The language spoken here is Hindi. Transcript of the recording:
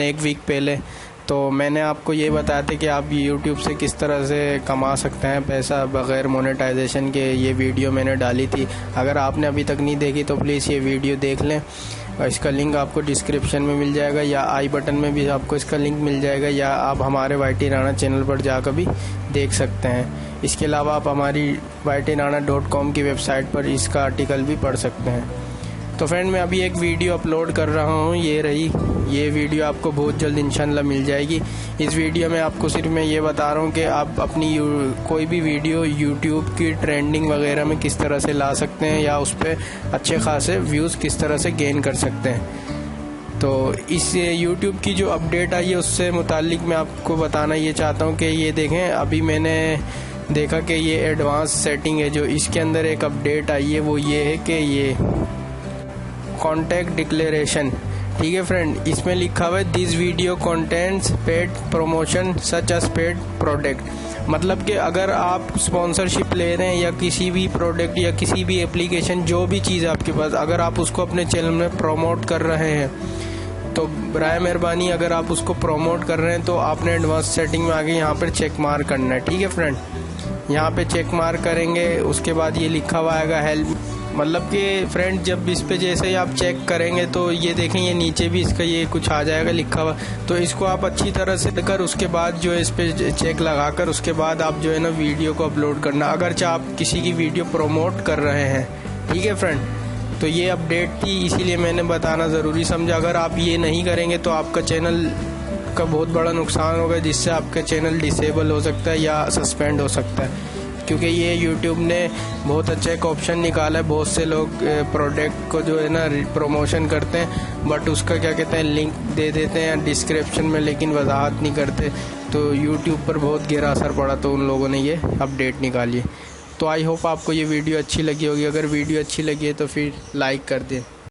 एक वीक पहले। तो मैंने आपको ये बताया था कि आप YouTube से किस तरह से कमा सकते हैं पैसा बग़ैर मोनेटाइजेशन के। ये वीडियो मैंने डाली थी, अगर आपने अभी तक नहीं देखी तो प्लीज़ ये वीडियो देख लें। और इसका लिंक आपको डिस्क्रिप्शन में मिल जाएगा या आई बटन में भी आपको इसका लिंक मिल जाएगा, या आप हमारे YT राणा चैनल पर जाकर भी देख सकते हैं। इसके अलावा आप हमारी ytrana.com की वेबसाइट पर इसका आर्टिकल भी पढ़ सकते हैं। तो फ्रेंड, मैं अभी एक वीडियो अपलोड कर रहा हूँ, ये रही। ये वीडियो आपको बहुत जल्द इंशाल्लाह मिल जाएगी। इस वीडियो में आपको सिर्फ मैं ये बता रहा हूँ कि आप अपनी कोई भी वीडियो YouTube की ट्रेंडिंग वगैरह में किस तरह से ला सकते हैं, या उस पर अच्छे खासे व्यूज़ किस तरह से गेन कर सकते हैं। तो इस YouTube की जो अपडेट आई है उससे मुतालिक मैं आपको बताना ये चाहता हूँ कि ये देखें, अभी मैंने देखा कि ये एडवांस सेटिंग है जो इसके अंदर एक अपडेट आई है, वो ये है कि ये कॉन्टैक्ट डिक्लेरेशन। ठीक है फ्रेंड, इसमें लिखा हुआ है this video contents paid promotion such as paid product. मतलब कि अगर आप स्पॉन्सरशिप ले रहे हैं या किसी भी प्रोडक्ट या किसी भी एप्लीकेशन, जो भी चीज़ आपके पास, अगर आप उसको अपने चैनल में प्रमोट कर रहे हैं तो बराए मेहरबानी अगर आप उसको प्रमोट कर रहे हैं तो आपने एडवांस सेटिंग में आगे यहाँ पर चेक मार्क करना है। ठीक है फ्रेंड, यहाँ पे चेक मार्क करेंगे, उसके बाद ये लिखा हुआ आएगा हेल्प। मतलब कि फ्रेंड, जब इस पे जैसे ही आप चेक करेंगे तो ये देखें, ये नीचे भी इसका ये कुछ आ जाएगा लिखा हुआ। तो इसको आप अच्छी तरह से कर, उसके बाद जो है इस पे चेक लगाकर उसके बाद आप जो है ना वीडियो को अपलोड करना, अगरचे आप किसी की वीडियो प्रमोट कर रहे हैं। ठीक है फ्रेंड, तो ये अपडेट थी, इसीलिए मैंने बताना ज़रूरी समझा। अगर आप ये नहीं करेंगे तो आपका चैनल का बहुत बड़ा नुकसान होगा, जिससे आपका चैनल डिसेबल हो सकता है या सस्पेंड हो सकता है। क्योंकि ये YouTube ने बहुत अच्छा एक ऑप्शन निकाला है। बहुत से लोग प्रोडक्ट को जो है ना प्रमोशन करते हैं, बट उसका क्या कहते हैं लिंक दे देते हैं डिस्क्रिप्शन में, लेकिन वजाहत नहीं करते। तो YouTube पर बहुत गहरा असर पड़ा, तो उन लोगों ने ये अपडेट निकाली। तो आई होप आपको ये वीडियो अच्छी लगी होगी। अगर वीडियो अच्छी लगी है तो फिर लाइक कर दें।